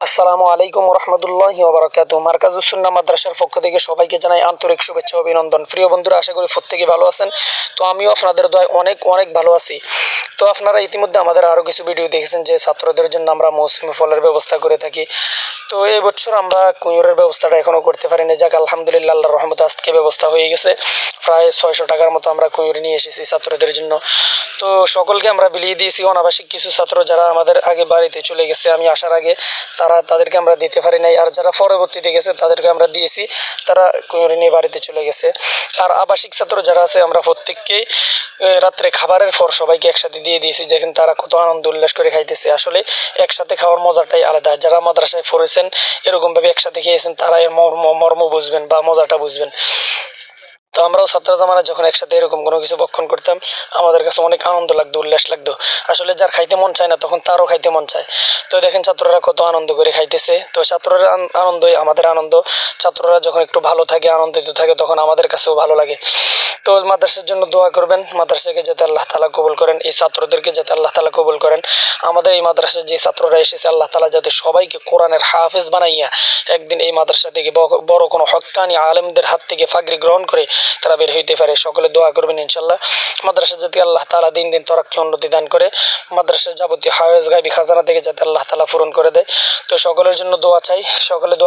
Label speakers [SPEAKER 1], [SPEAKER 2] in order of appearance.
[SPEAKER 1] আসসালামু আলাইকুম রহমতুল্লাহি ওবারাকাতুহু। মারকাজুস সুন্নাহ মাদ্রাসার পক্ষ থেকে সবাইকে জানাই আন্তরিক শুভেচ্ছা ও অভিনন্দন। প্রিয় বন্ধুরা, আশা করি প্রত্যেকে ভালো আছেন। তো আমিও আপনাদের দয়ায় অনেক অনেক ভালো আছি। তো আপনারা ইতিমধ্যে আমাদের আরও কিছু ভিডিও দেখেছেন যে ছাত্রদের জন্য আমরা মৌসুমি ফলের ব্যবস্থা করে থাকি। তো এই বছর আমরা কুঁয়ুরের ব্যবস্থাটা এখনও করতে পারিনি। যাক, আলহামদুলিল্লাহ, আল্লাহর রহমতে আজকে ব্যবস্থা হয়ে গেছে। প্রায় 600 টাকার মতো আমরা কুঁয়ুর নিয়ে এসেছি ছাত্রদের জন্য। তো সকলকে আমরা বিলিয়ে দিয়েছি। অনাবাসিক কিছু ছাত্র যারা আমাদের আগে বাড়িতে চলে গেছে, আমি আসার আগে তাদেরকে আমরা দিতে পারি নাই। আর যারা পরবর্তীতে গেছে তাদেরকে আমরা দিয়েছি, তারা কুঁয়ুর নিয়ে বাড়িতে চলে গেছে। আর আবাসিক ছাত্র যারা আছে, আমরা প্রত্যেককেই রাত্রে খাবারের পর সবাইকে একসাথে দিয়ে দিয়েছি। দেখেন তারা কত আনন্দ উল্লাস করে খাইতেছে। আসলে একসাথে খাওয়ার মজাটাই আলাদা। যারা মাদ্রাসায় পড়েছেন, এরকমভাবে একসাথে খেয়েছেন, তারা এর মর্ম বুঝবেন বা মজাটা বুঝবেন। তো আমরাও ছাত্র জামানায় যখন একসাথে এরকম কোনো কিছু ভক্ষণ করতাম, আমাদের কাছে অনেক আনন্দ লাগতো, উল্লাস লাগতো। আসলে যার খাইতে মন চায় না, তখন তারও খাইতে মন চায়। তো দেখেন ছাত্ররা কত আনন্দ করে খাইতেছে। তো ছাত্ররা আনন্দই আমাদের আনন্দ। ছাত্ররা যখন একটু ভালো থাকে, আনন্দিত থাকে, তখন আমাদের কাছেও ভালো লাগে। তো মাদ্রাসার জন্য দোয়া করবেন, মাদ্রাসাকে যাতে আল্লাহ তাআলা কবুল করেন, এই ছাত্রদেরকে যাতে আল্লাহ তাআলা কবুল করেন। আমাদের এই মাদ্রাসার যে ছাত্ররা এসেছে, আল্লাহ তাআলা যাতে সবাইকে কোরআনের হাফেজ বানাইয়া একদিন এই মাদ্রাসা থেকে বড় কোনো হক্কানি আলেমদের হাত থেকে ফাগরি গ্রহণ করে তারা বের হইতে পারে। সকলে দোয়া করবেন ইনশাল্লাহ। মাদ্রাসা যাতে আল্লাহ তাআলা দিন দিন তরাক্কি উন্নতি দান করে, মাদ্রাসার যাবতীয় হাওয়াজ গায়বী খাজানা থেকে যাতে আল্লাহ তাআলা পূরণ করে দেয়। তো সকলের জন্য দোয়া চাই, সকলে দোয়া